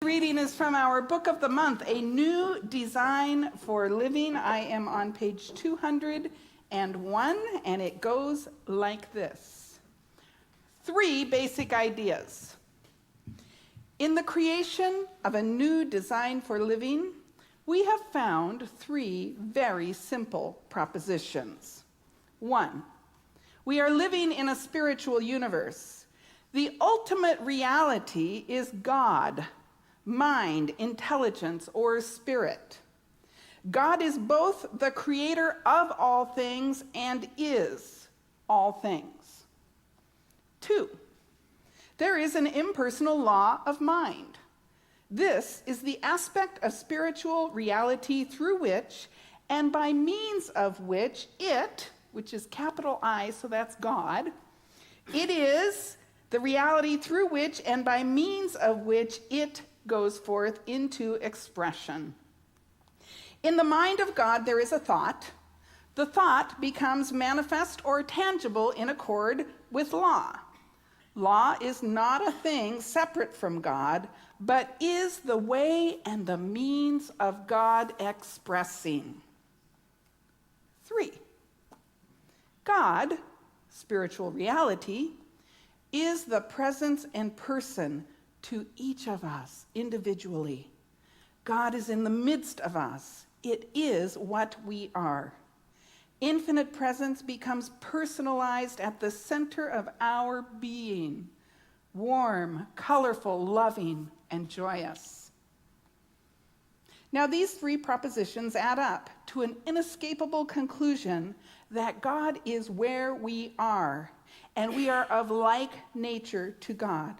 Reading is from our book of the month, A New Design for Living. I am on page 201, and it goes like this. 3 basic ideas. In the creation of a new design for living, we have found 3 very simple propositions. 1, we are living in a spiritual universe. The ultimate reality is God, mind, intelligence, or spirit. God is both the creator of all things and is all things. 2, there is an impersonal law of mind. This is the aspect of spiritual reality through which and by means of which it, which is capital I, so that's God, it is the reality through which and by means of which it goes forth into expression. In the mind of God, there is a thought. The thought becomes manifest or tangible in accord with law. Law is not a thing separate from God, but is the way and the means of God expressing. 3, God, spiritual reality, is the presence and person to each of us individually. God is in the midst of us. It is what we are. Infinite presence becomes personalized at the center of our being, warm, colorful, loving, and joyous. Now, these 3 propositions add up to an inescapable conclusion that God is where we are, and we are of like nature to God.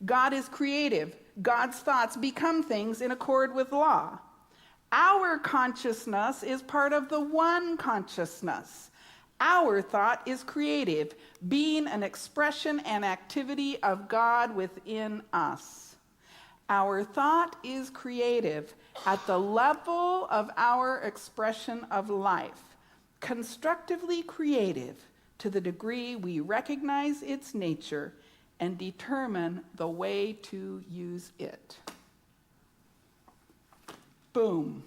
God is creative. God's thoughts become things in accord with law. Our consciousness is part of the one consciousness. Our thought is creative, being an expression and activity of God within us. Our thought is creative at the level of our expression of life, constructively creative to the degree we recognize its nature and determine the way to use it. Boom.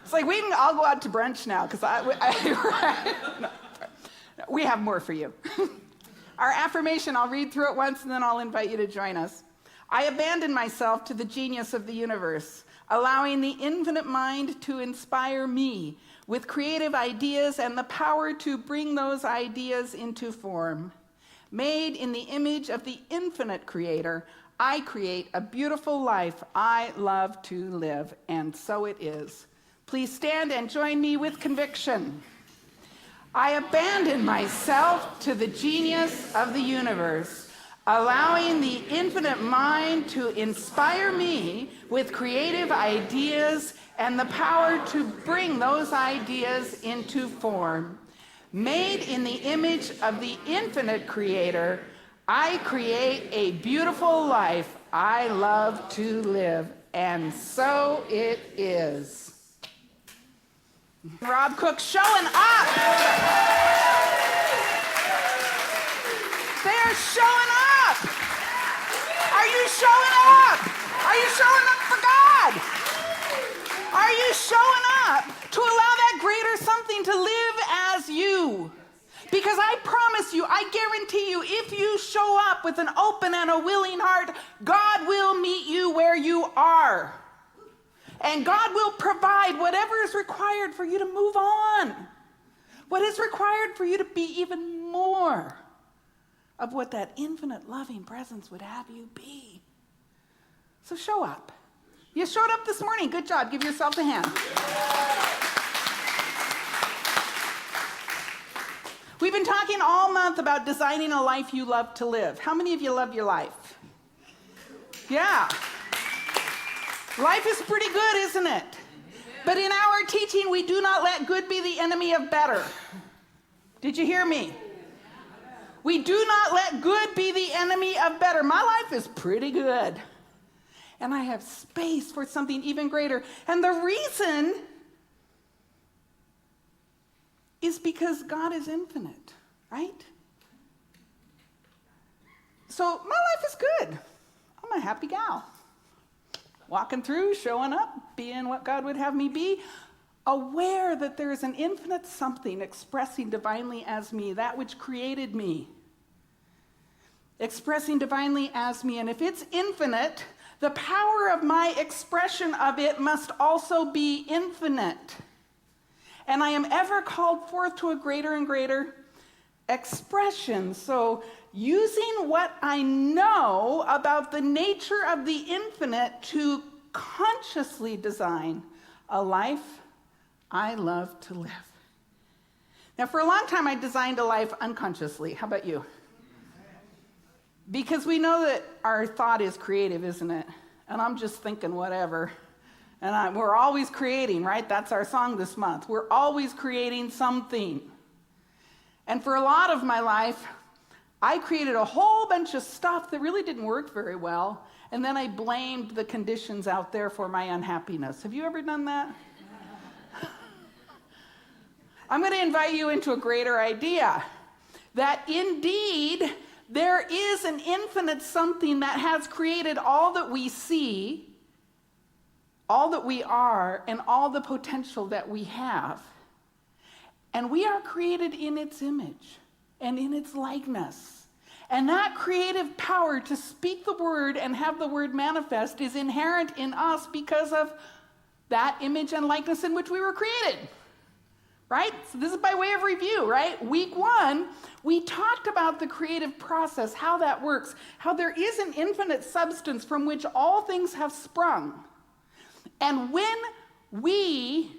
It's like we can all go out to brunch now because we have more for you. Our affirmation, I'll read through it once and then I'll invite you to join us. I abandon myself to the genius of the universe, allowing the infinite mind to inspire me with creative ideas and the power to bring those ideas into form. Made in the image of the infinite creator, I create a beautiful life I love to live, and so it is. Please stand and join me with conviction. I abandon myself to the genius of the universe, allowing the infinite mind to inspire me with creative ideas and the power to bring those ideas into form. Made in the image of the infinite creator, I create a beautiful life I love to live, and so it is. Rob Cook showing up. They're showing up. Are you showing up? Are you showing up for God? Are you showing up to allow that greater something to live as you? Because I promise you, I guarantee you, if you show up with an open and a willing heart, God will meet you where you are. And God will provide whatever is required for you to move on. What is required for you to be even more of what that infinite loving presence would have you be. So show up. You showed up this morning. Good job. Give yourself a hand. We've been talking all month about designing a life you love to live. How many of you love your life? Yeah. Life is pretty good, isn't it? But in our teaching, we do not let good be the enemy of better. Did you hear me? We do not let good be the enemy of better. My life is pretty good. And I have space for something even greater. And the reason is because God is infinite, right? So my life is good. I'm a happy gal. Walking through, showing up, being what God would have me be, aware that there is an infinite something expressing divinely as me, that which created me. Expressing divinely as me. And if it's infinite, the power of my expression of it must also be infinite. And I am ever called forth to a greater and greater expression. So using what I know about the nature of the infinite to consciously design a life I love to live. Now, for a long time, I designed a life unconsciously. How about you? Because we know that our thought is creative, isn't it? And I'm just thinking whatever. And we're always creating, right? That's our song this month. We're always creating something. And for a lot of my life, I created a whole bunch of stuff that really didn't work very well. And then I blamed the conditions out there for my unhappiness. Have you ever done that? I'm going to invite you into a greater idea that indeed there is an infinite something that has created all that we see, all that we are, and all the potential that we have. And we are created in its image and in its likeness. And that creative power to speak the word and have the word manifest is inherent in us because of that image and likeness in which we were created. Right? So this is by way of review, right? Week 1, we talked about the creative process, how that works, how there is an infinite substance from which all things have sprung. And when we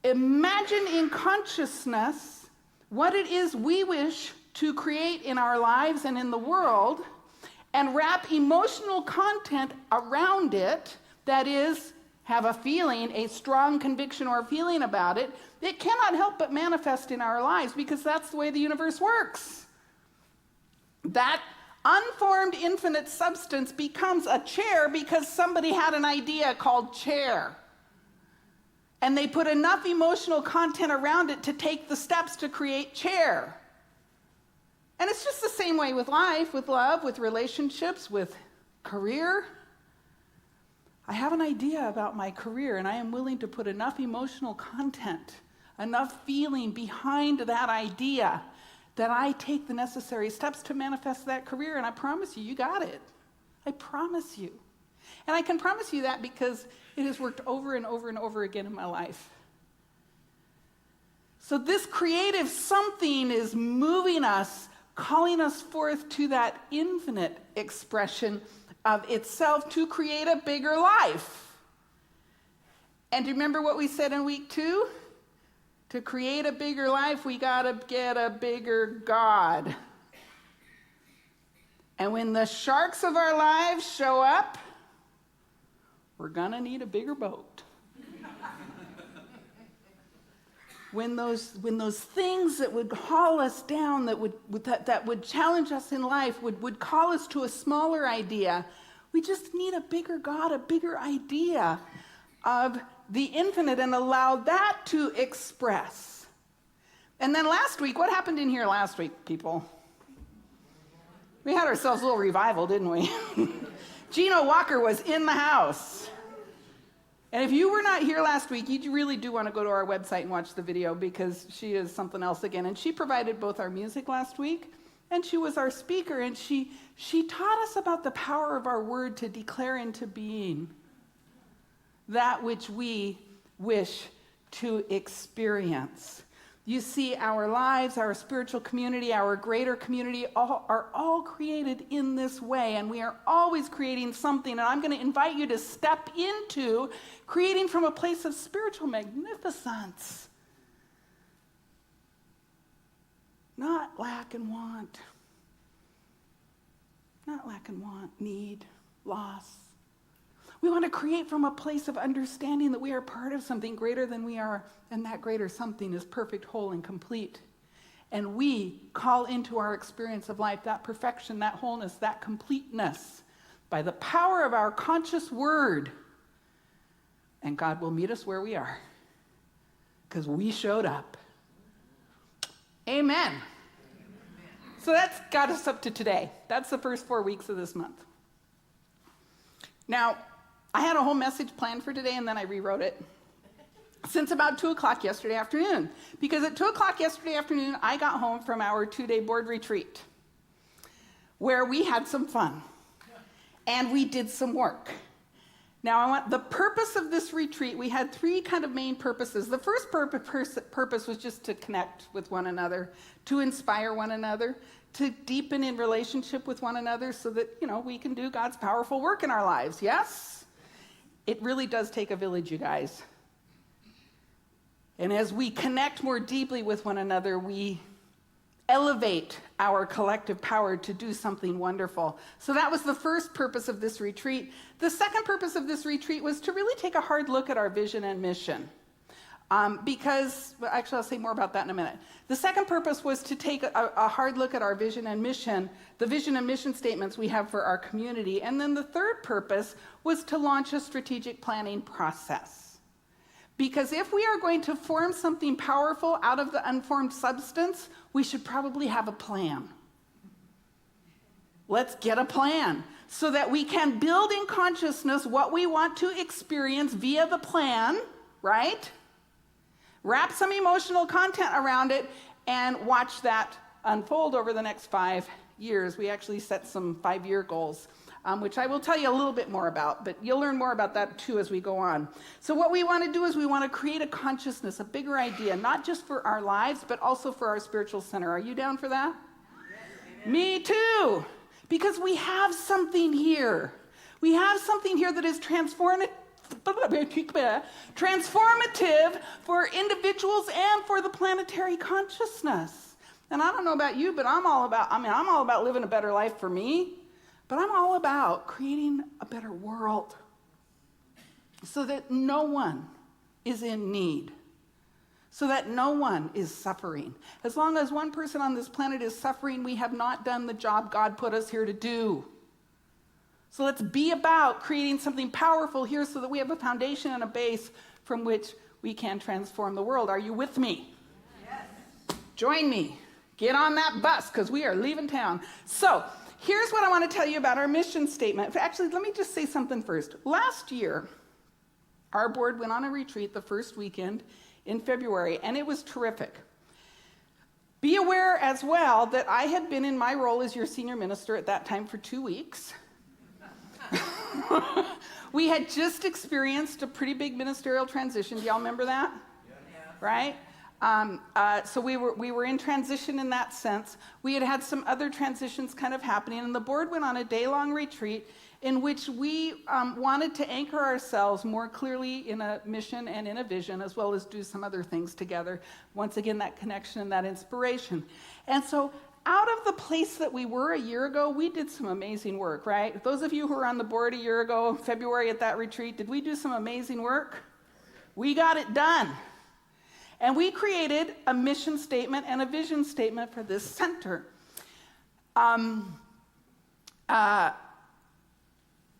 imagine in consciousness what it is we wish to create in our lives and in the world, and wrap emotional content around it, that is, have a feeling, a strong conviction or feeling about it, it cannot help but manifest in our lives because that's the way the universe works. That unformed infinite substance becomes a chair because somebody had an idea called chair. And they put enough emotional content around it to take the steps to create chair. And it's just the same way with life, with love, with relationships, with career. I have an idea about my career, and I am willing to put enough emotional content, enough feeling behind that idea that I take the necessary steps to manifest that career, and I promise you, you got it. I promise you. And I can promise you that because it has worked over and over and over again in my life. So this creative something is moving us, calling us forth to that infinite expression of itself to create a bigger life. And do you remember what we said in week 2? To create a bigger life, we got to get a bigger God. And when the sharks of our lives show up, we're going to need a bigger boat. When those things that would haul us down, that would challenge us in life, would call us to a smaller idea, we just need a bigger God, a bigger idea of the infinite, and allow that to express. And then last week, what happened in here last week, people? We had ourselves a little revival, didn't we? Gina Walker was in the house. And if you were not here last week, you really do want to go to our website and watch the video because she is something else again. And she provided both our music last week, and she was our speaker, and she taught us about the power of our word to declare into being that which we wish to experience. You see, our lives, our spiritual community, our greater community are all created in this way, and we are always creating something. And I'm going to invite you to step into creating from a place of spiritual magnificence, not lack and want, need, loss. We want to create from a place of understanding that we are part of something greater than we are, and that greater something is perfect, whole, and complete. And we call into our experience of life that perfection, that wholeness, that completeness by the power of our conscious word. And God will meet us where we are because we showed up. Amen. So that's got us up to today. That's the first 4 weeks of this month. Now, I had a whole message planned for today, and then I rewrote it since about 2 o'clock yesterday afternoon. Because at 2 o'clock yesterday afternoon, I got home from our 2-day board retreat, where we had some fun, and we did some work. Now, the purpose of this retreat, we had 3 kind of main purposes. The first purpose was just to connect with one another, to inspire one another, to deepen in relationship with one another so that, we can do God's powerful work in our lives, yes? It really does take a village, you guys. And as we connect more deeply with one another, we elevate our collective power to do something wonderful. So that was the first purpose of this retreat. The second purpose of this retreat was to really take a hard look at our vision and mission. I'll say more about that in a minute. The second purpose was to take a hard look at our vision and mission, the vision and mission statements we have for our community. And then the third purpose was to launch a strategic planning process. Because if we are going to form something powerful out of the unformed substance, we should probably have a plan. Let's get a plan so that we can build in consciousness what we want to experience via the plan, right? Wrap some emotional content around it and watch that unfold over the next 5 years. We actually set some 5-year goals, which I will tell you a little bit more about, but you'll learn more about that too as we go on. So what we want to do is we want to create a consciousness, a bigger idea, not just for our lives, but also for our spiritual center. Are you down for that? Yes. Me too, because we have something here. We have something here that is transformative for individuals and for the planetary consciousness. And I don't know about you, but I'm all about living a better life for me. But I'm all about creating a better world so that no one is in need, so that no one is suffering. As long as one person on this planet is suffering, we have not done the job God put us here to do. So let's be about creating something powerful here so that we have a foundation and a base from which we can transform the world. Are you with me? Yes. Join me. Get on that bus because we are leaving town. So, here's what I want to tell you about our mission statement. Actually, let me just say something first. Last year, our board went on a retreat the first weekend in February, and it was terrific. Be aware as well that I had been in my role as your senior minister at that time for 2 weeks. We had just experienced a pretty big ministerial transition. Do y'all remember that? Yeah. Right? So we were in transition in that sense. We had some other transitions kind of happening, and the board went on a day-long retreat in which we wanted to anchor ourselves more clearly in a mission and in a vision, as well as do some other things together. Once again, that connection and that inspiration. And so out of the place that we were a year ago, we did some amazing work, right? Those of you who were on the board a year ago, February at that retreat, did we do some amazing work? We got it done. And we created a mission statement and a vision statement for this center. The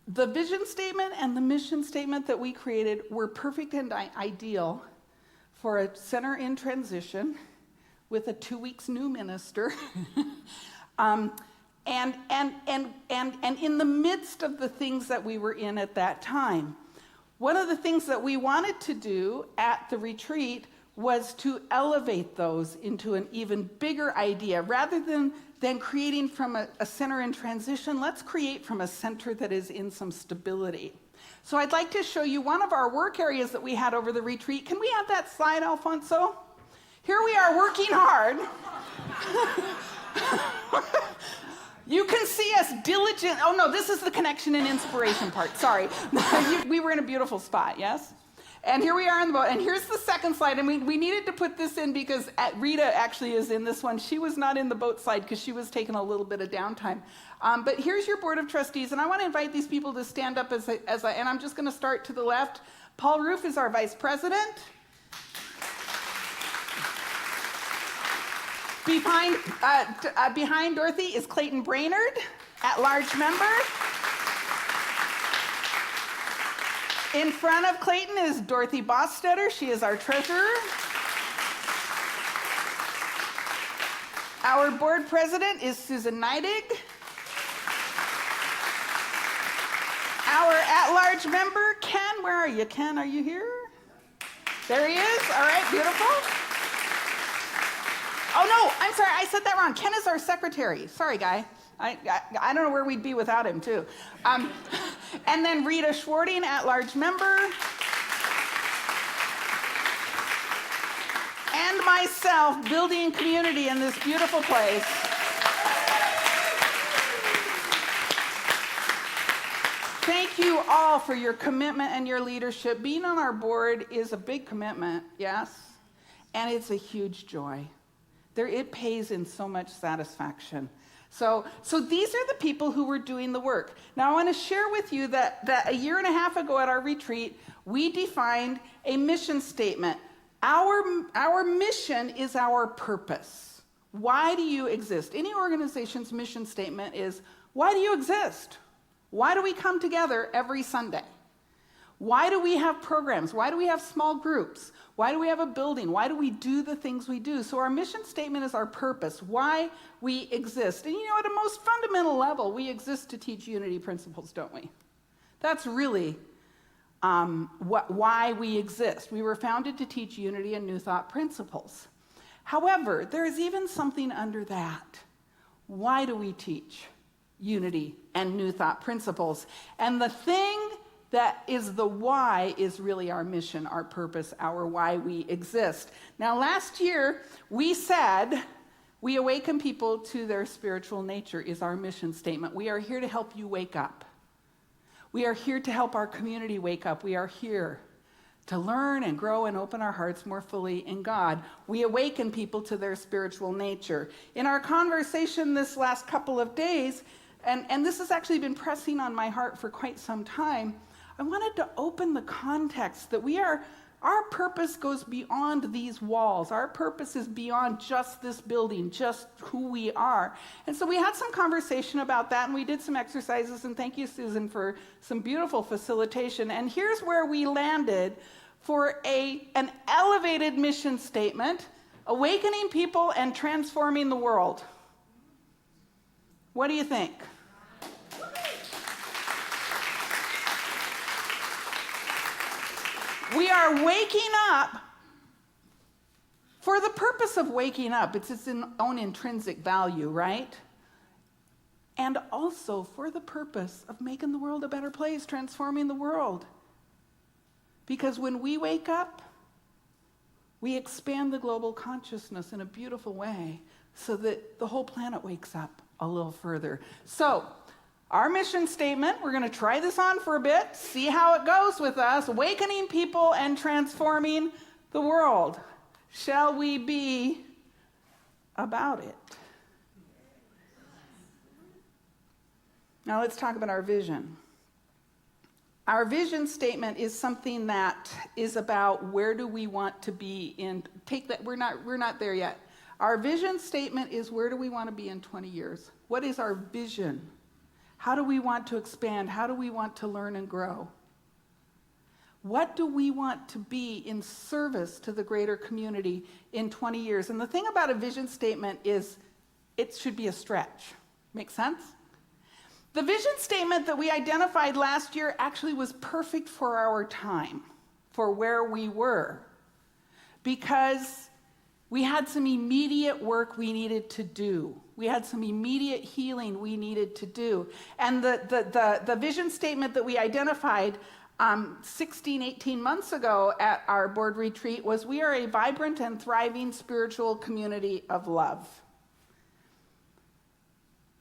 vision statement and the mission statement that we created were perfect and ideal for a center in transition with a 2 weeks new minister. And in the midst of the things that we were in at that time, one of the things that we wanted to do at the retreat was to elevate those into an even bigger idea. Rather than creating from a center in transition, let's create from a center that is in some stability. So I'd like to show you one of our work areas that we had over the retreat. Can we have that slide, Alfonso? Here we are working hard. You can see us diligent. Oh no, this is the connection and inspiration part. Sorry. We were in a beautiful spot, yes? And here we are on the boat, and here's the second slide, and we needed to put this in because Rita actually is in this one. She was not in the boat slide because she was taking a little bit of downtime. But here's your board of trustees, and I want to invite these people to stand up and I'm just going to start to the left. Paul Roof is our vice president. Behind Dorothy is Clayton Brainerd, at-large member. In front of Clayton is Dorothy Bostetter. She is our treasurer. Our board president is Susan Neidig. Our at-large member, Ken, where are you? Ken, are you here? There he is. All right, beautiful. Oh, no, I'm sorry. I said that wrong. Ken is our secretary. Sorry, guy. I don't know where we'd be without him, too. And then Rita Schwarting, at-large member. And myself, building community in this beautiful place. Thank you all for your commitment and your leadership. Being on our board is a big commitment, yes, and it's a huge joy. It pays in so much satisfaction. So these are the people who were doing the work. Now I want to share with you that a year and a half ago at our retreat, we defined a mission statement. Our mission is our purpose. Why do you exist? Any organization's mission statement is, why do you exist? Why do we come together every Sunday? Why do we have programs? Why do we have small groups? Why do we have a building? Why do we do the things we do? So our mission statement is our purpose, why we exist. And at a most fundamental level, we exist to teach unity principles, don't we? That's really why we exist. We were founded to teach unity and new thought principles. However, there is even something under that. Why do we teach unity and new thought principles? And the thing that is the why is really our mission, our purpose, our why we exist. Now, last year, we said we awaken people to their spiritual nature is our mission statement. We are here to help you wake up. We are here to help our community wake up. We are here to learn and grow and open our hearts more fully in God. We awaken people to their spiritual nature. In our conversation this last couple of days, and this has actually been pressing on my heart for quite some time, I wanted to open the context that our purpose goes beyond these walls. Our purpose is beyond just this building, just who we are. And so we had some conversation about that, and we did some exercises, and thank you, Susan, for some beautiful facilitation. And here's where we landed for an elevated mission statement, awakening people and transforming the world. What do you think? We are waking up for the purpose of waking up. It's its own intrinsic value, right? And also for the purpose of making the world a better place, transforming the world. Because when we wake up, we expand the global consciousness in a beautiful way so that the whole planet wakes up a little further. So, our mission statement, we're going to try this on for a bit, see how it goes with us, awakening people and transforming the world. Shall we be about it? Now let's talk about our vision. Our vision statement is something that is about where do we want to be in, we're not there yet. Our vision statement is where do we want to be in 20 years? What is our vision? How do we want to expand? How do we want to learn and grow? What do we want to be in service to the greater community in 20 years? And the thing about a vision statement is it should be a stretch. Make sense? The vision statement that we identified last year actually was perfect for our time, for where we were, because we had some immediate work we needed to do. We had some immediate healing we needed to do. And the vision statement that we identified 18 months ago at our board retreat was we are a vibrant and thriving spiritual community of love.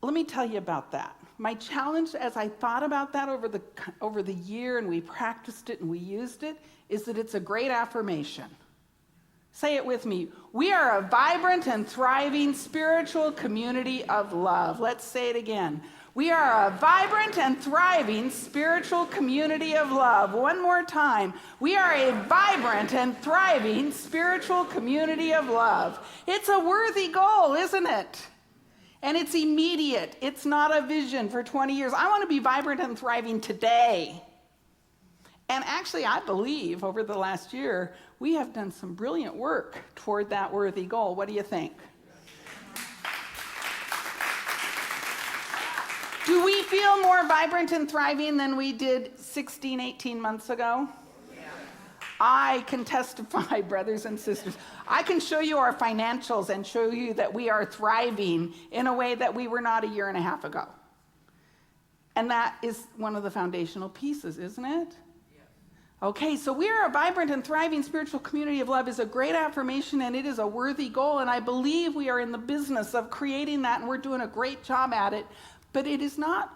Let me tell you about that. My challenge as I thought about that over the year and we practiced it and we used it is that it's a great affirmation. Say it with me. We are a vibrant and thriving spiritual community of love. Let's say it again. We are a vibrant and thriving spiritual community of love. One more time. We are a vibrant and thriving spiritual community of love. It's a worthy goal, isn't it? And it's immediate. It's not a vision for 20 years. I want to be vibrant and thriving today. And actually, I believe over the last year, we have done some brilliant work toward that worthy goal. What do you think? Do we feel more vibrant and thriving than we did 16, 18 months ago? Yeah. I can testify, brothers and sisters. I can show you our financials and show you that we are thriving in a way that we were not a year and a half ago. And that is one of the foundational pieces, isn't it? Okay, so we are a vibrant and thriving spiritual community of love is a great affirmation, and it is a worthy goal, and I believe we are in the business of creating that, and we're doing a great job at it. But it is not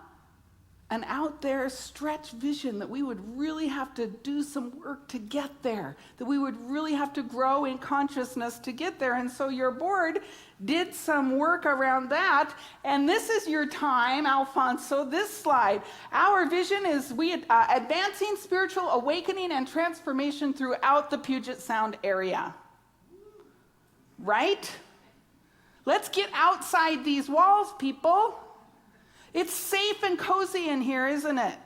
an out there stretch vision that we would really have to do some work to get there, that we would really have to grow in consciousness to get there. And so your board did some work around that. And this is your time, Alfonso, this slide. Our vision is advancing spiritual awakening and transformation throughout the Puget Sound area. Right? Let's get outside these walls, people. It's safe and cozy in here, isn't it?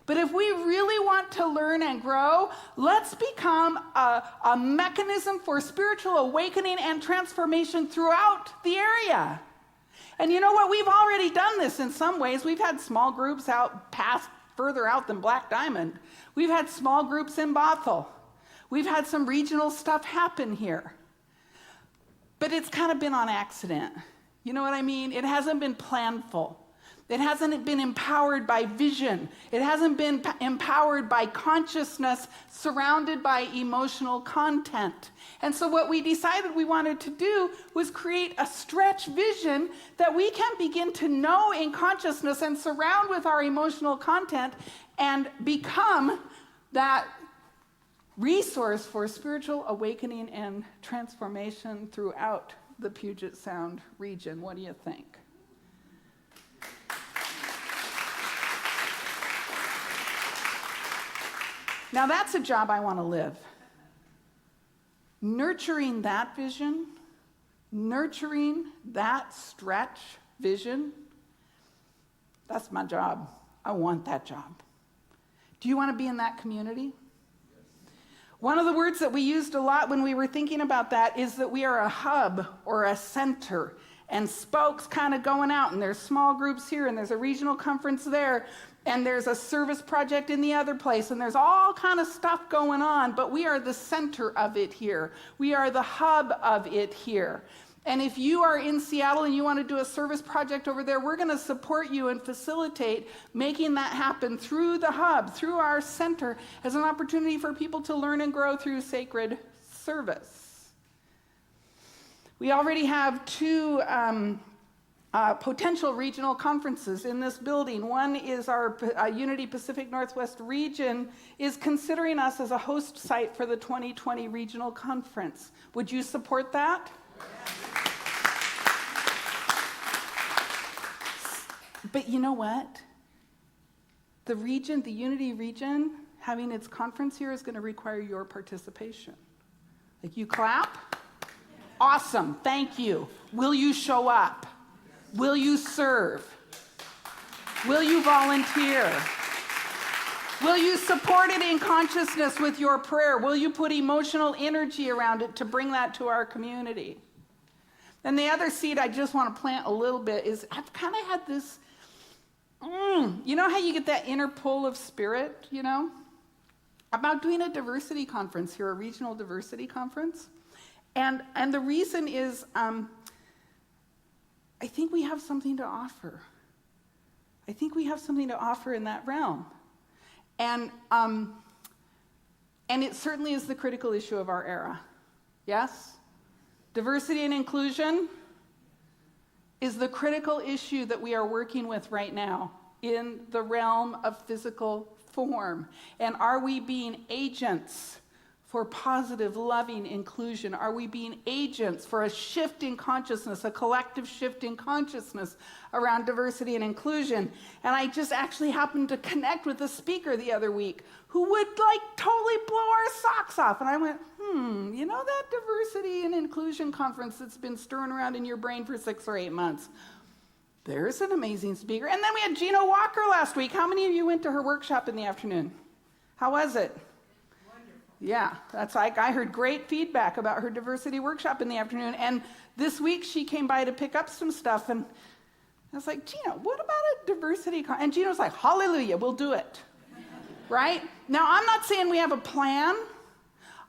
But if we really want to learn and grow, let's become a mechanism for spiritual awakening and transformation throughout the area. And you know what? We've already done this in some ways. We've had small groups further out than Black Diamond. We've had small groups in Bothell. We've had some regional stuff happen here. But it's kind of been on accident. You know what I mean? It hasn't been planful. It hasn't been empowered by vision. It hasn't been empowered by consciousness surrounded by emotional content. And so what we decided we wanted to do was create a stretch vision that we can begin to know in consciousness and surround with our emotional content and become that resource for spiritual awakening and transformation throughout the Puget Sound region. What do you think? Now that's a job I want to live. Nurturing that vision, nurturing that stretch vision, that's my job. I want that job. Do you want to be in that community? One of the words that we used a lot when we were thinking about that is that we are a hub or a center, and spokes kind of going out, and there's small groups here, and there's a regional conference there, and there's a service project in the other place, and there's all kind of stuff going on, but we are the center of it here. We are the hub of it here. And if you are in Seattle and you want to do a service project over there, we're going to support you and facilitate making that happen through the hub, through our center, as an opportunity for people to learn and grow through sacred service. We already have two potential regional conferences in this building. One is our Unity Pacific Northwest region is considering us as a host site for the 2020 regional conference. Would you support that? But you know what? The region, the Unity region, having its conference here is going to require your participation. Like, you clap? Awesome, thank you. Will you show up? Will you serve? Will you volunteer? Will you support it in consciousness with your prayer? Will you put emotional energy around it to bring that to our community? And the other seed I just want to plant a little bit is I've kind of had this, you know how you get that inner pull of spirit, you know, about doing a diversity conference here, a regional diversity conference. And the reason is I think we have something to offer. I think we have something to offer in that realm. And it certainly is the critical issue of our era. Yes? Diversity and inclusion is the critical issue that we are working with right now in the realm of physical form. And are we being agents for positive, loving inclusion? Are we being agents for a shift in consciousness, a collective shift in consciousness around diversity and inclusion? And I just actually happened to connect with a speaker the other week who would totally blow our socks off. And I went, you know that diversity and inclusion conference that's been stirring around in your brain for 6 or 8 months? There's an amazing speaker. And then we had Gina Walker last week. How many of you went to her workshop in the afternoon? How was it? Yeah, that's like, I heard great feedback about her diversity workshop in the afternoon. And this week she came by to pick up some stuff, and I was like, Gino, what about a diversity? And Gino's like, hallelujah, we'll do it. Right? Now, I'm not saying we have a plan.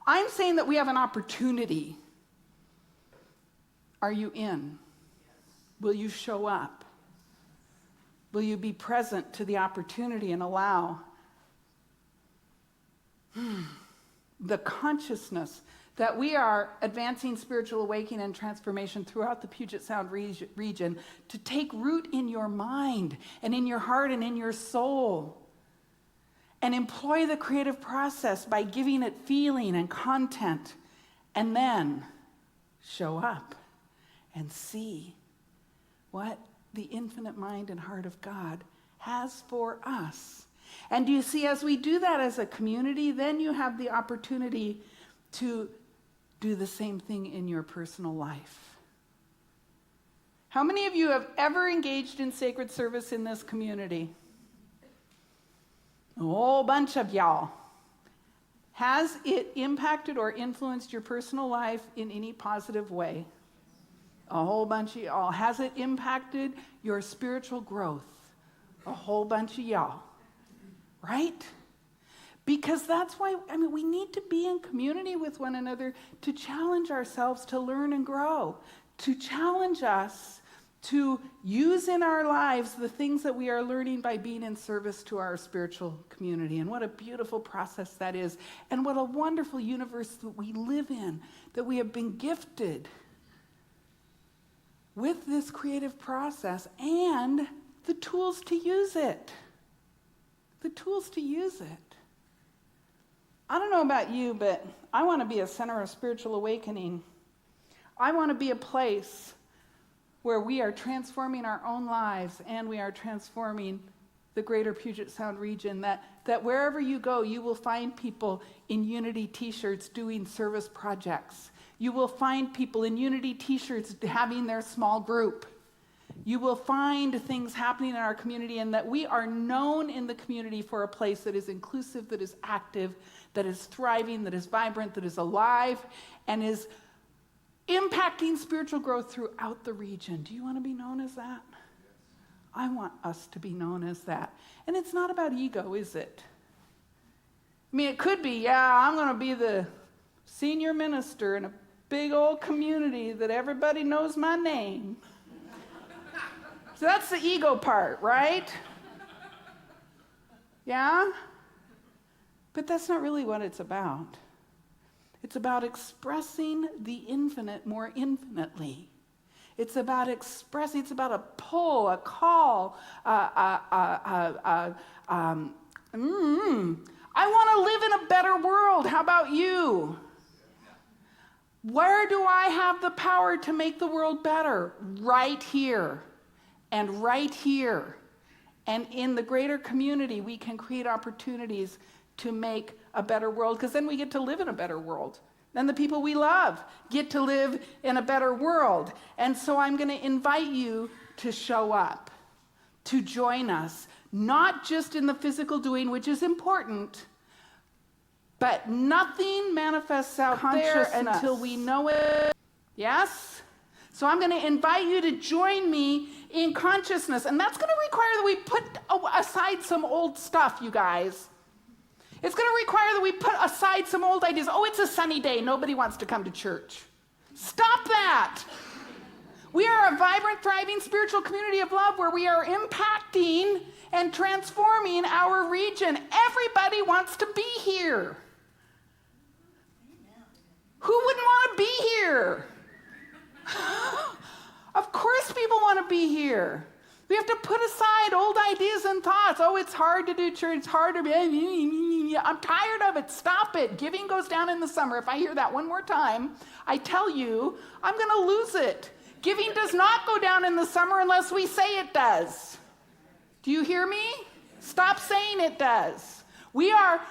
I'm saying that we have an opportunity. Are you in? Will you show up? Will you be present to the opportunity and allow the consciousness that we are advancing spiritual awakening and transformation throughout the Puget Sound region to take root in your mind and in your heart and in your soul, and employ the creative process by giving it feeling and content, and then show up and see what the infinite mind and heart of God has for us. And you see, as we do that as a community, then you have the opportunity to do the same thing in your personal life. How many of you have ever engaged in sacred service in this community? A whole bunch of y'all. Has it impacted or influenced your personal life in any positive way? A whole bunch of y'all. Has it impacted your spiritual growth? A whole bunch of y'all. Right? Because that's why, we need to be in community with one another to challenge ourselves to learn and grow, to challenge us to use in our lives the things that we are learning by being in service to our spiritual community. And what a beautiful process that is. And what a wonderful universe that we live in, that we have been gifted with this creative process and the tools to use it. The tools to use it. I don't know about you, but I want to be a center of spiritual awakening. I want to be a place where we are transforming our own lives and we are transforming the greater Puget Sound region, that wherever you go, you will find people in Unity t-shirts doing service projects. You will find people in Unity t-shirts having their small group. You will find things happening in our community, and that we are known in the community for a place that is inclusive, that is active, that is thriving, that is vibrant, that is alive, and is impacting spiritual growth throughout the region. Do you want to be known as that? Yes. I want us to be known as that. And it's not about ego, is it? It could be, I'm going to be the senior minister in a big old community that everybody knows my name. So that's the ego part, right? Yeah? But that's not really what it's about. It's about expressing the infinite more infinitely. It's about expressing, it's about a pull, a call, I want to live in a better world. How about you? Where do I have the power to make the world better? Right here. And right here. And in the greater community, we can create opportunities to make a better world, because then we get to live in a better world. Then the people we love get to live in a better world. And so I'm going to invite you to show up, to join us, not just in the physical doing, which is important, but nothing manifests out there until we know it. Yes? So I'm going to invite you to join me in consciousness. And that's going to require that we put aside some old stuff, you guys. It's going to require that we put aside some old ideas. Oh, it's a sunny day. Nobody wants to come to church. Stop that. We are a vibrant, thriving spiritual community of love where we are impacting and transforming our region. Everybody wants to be here. Who wouldn't want to be here? Of course people want to be here. We have to put aside old ideas and thoughts. Oh, it's hard to do church. It's hard to be. I'm tired of it. Stop it. Giving goes down in the summer. If I hear that one more time, I tell you, I'm going to lose it. Giving does not go down in the summer unless we say it does. Do you hear me? Stop saying it does. We are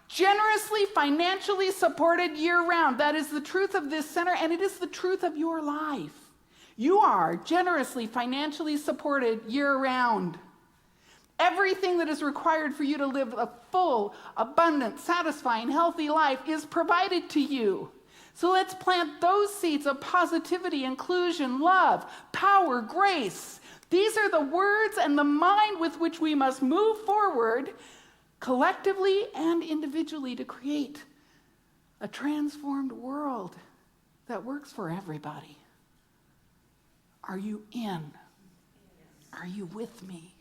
generously, financially supported year-round. That is the truth of this center, and it is the truth of your life. You are generously, financially supported year-round. Everything that is required for you to live a full, abundant, satisfying, healthy life is provided to you. So let's plant those seeds of positivity, inclusion, love, power, grace, These are the words and the mind with which we must move forward collectively and individually to create a transformed world that works for everybody. Are you in? Are you with me?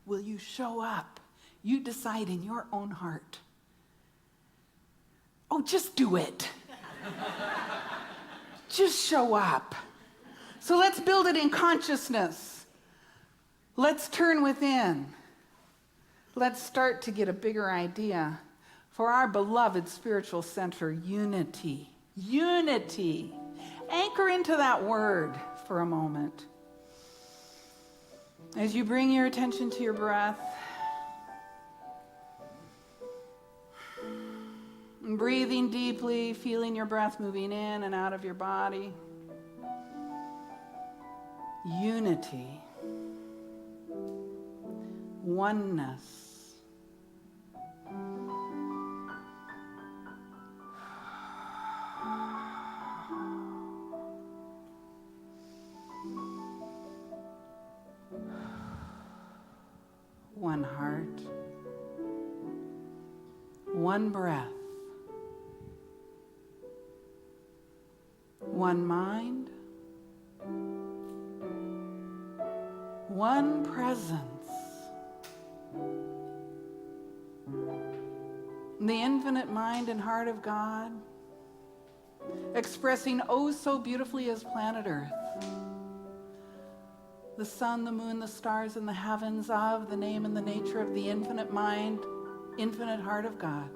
Will you show up? You decide in your own heart. Oh, just do it. Just show up. So let's build it in consciousness. Let's turn within. Let's start to get a bigger idea for our beloved spiritual center, unity. Unity. Anchor into that word for a moment. As you bring your attention to your breath, and breathing deeply, feeling your breath moving in and out of your body. Unity. Oneness. One heart. One breath. One mind. One presence. The infinite mind and heart of God, expressing oh so beautifully as planet Earth. The sun, the moon, the stars, and the heavens of the name and the nature of the infinite mind, infinite heart of God.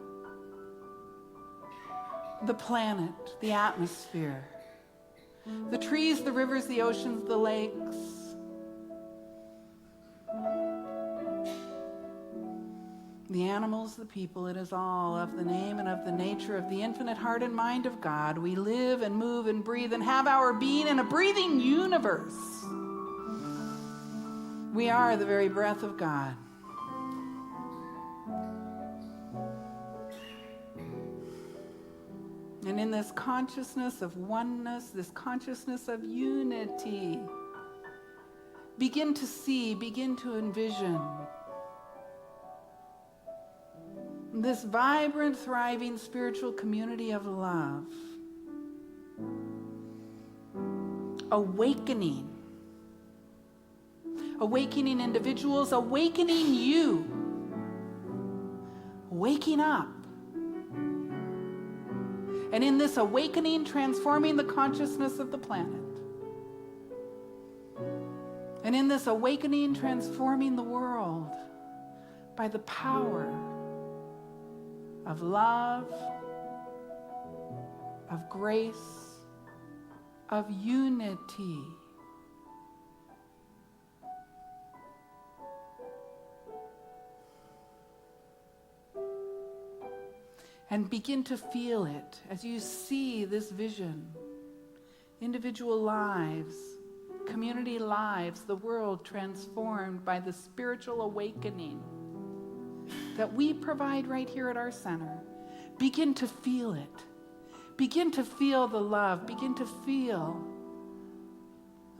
The planet, the atmosphere, the trees, the rivers, the oceans, the lakes, the animals, the people, it is all of the name and of the nature of the infinite heart and mind of God. We live and move and breathe and have our being in a breathing universe. We are the very breath of God. And in this consciousness of oneness, this consciousness of unity, begin to see, begin to envision this vibrant, thriving spiritual community of love, awakening individuals, awakening you, waking up. And in this awakening, transforming the consciousness of the planet. And in this awakening, transforming the world by the power of love, of grace, of unity. And begin to feel it as you see this vision. Individual lives, community lives, the world transformed by the spiritual awakening that we provide right here at our center. Begin to feel it. Begin to feel the love. Begin to feel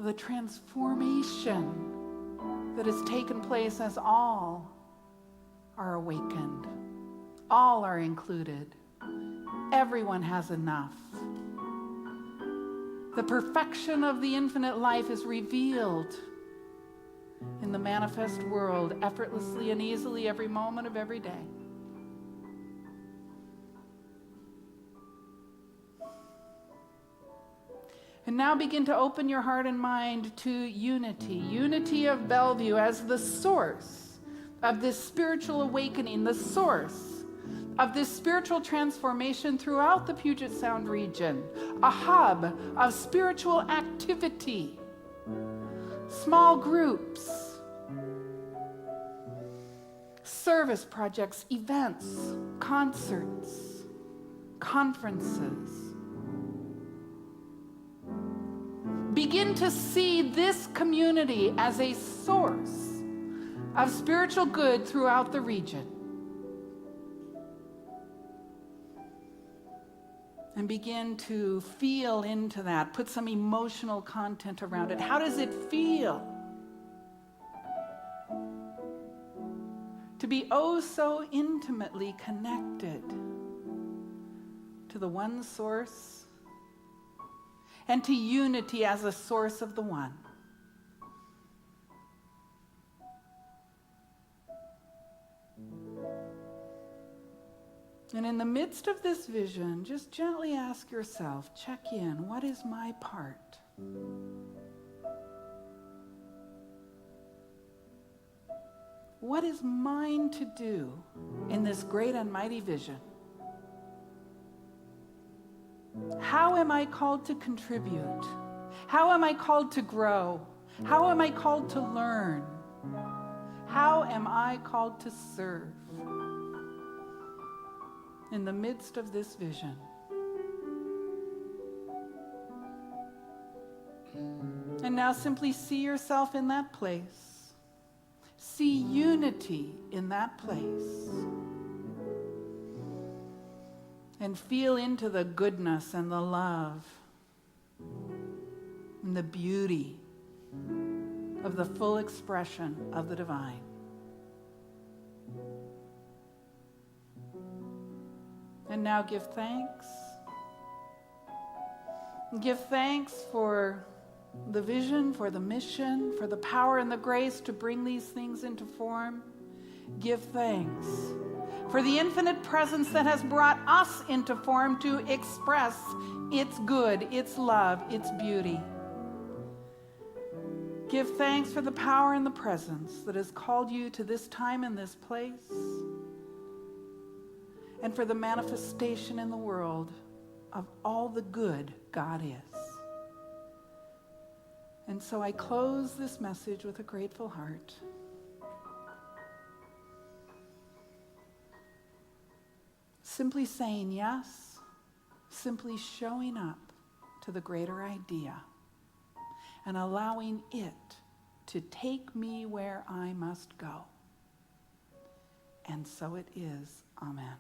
the transformation that has taken place as all are awakened. All are included. Everyone has enough. The perfection of the infinite life is revealed in the manifest world effortlessly and easily every moment of every day. And now begin to open your heart and mind to unity. Unity of Bellevue as the source of this spiritual awakening, the source of this spiritual transformation throughout the Puget Sound region, a hub of spiritual activity, small groups, service projects, events, concerts, conferences. Begin to see this community as a source of spiritual good throughout the region. And begin to feel into that. Put some emotional content around it. How does it feel to be oh so intimately connected to the one source and to unity as a source of the one. And in the midst of this vision, just gently ask yourself, check in, what is my part? What is mine to do in this great and mighty vision? How am I called to contribute? How am I called to grow? How am I called to learn? How am I called to serve in the midst of this vision? And now simply see yourself in that place. See unity in that place. And feel into the goodness and the love and the beauty of the full expression of the divine. And now give thanks. Give thanks for the vision, for the mission, for the power and the grace to bring these things into form. Give thanks for the infinite presence that has brought us into form to express its good, its love, its beauty. Give thanks for the power and the presence that has called you to this time and this place, and for the manifestation in the world of all the good God is. And so I close this message with a grateful heart. Simply saying yes, simply showing up to the greater idea and allowing it to take me where I must go. And so it is. Amen.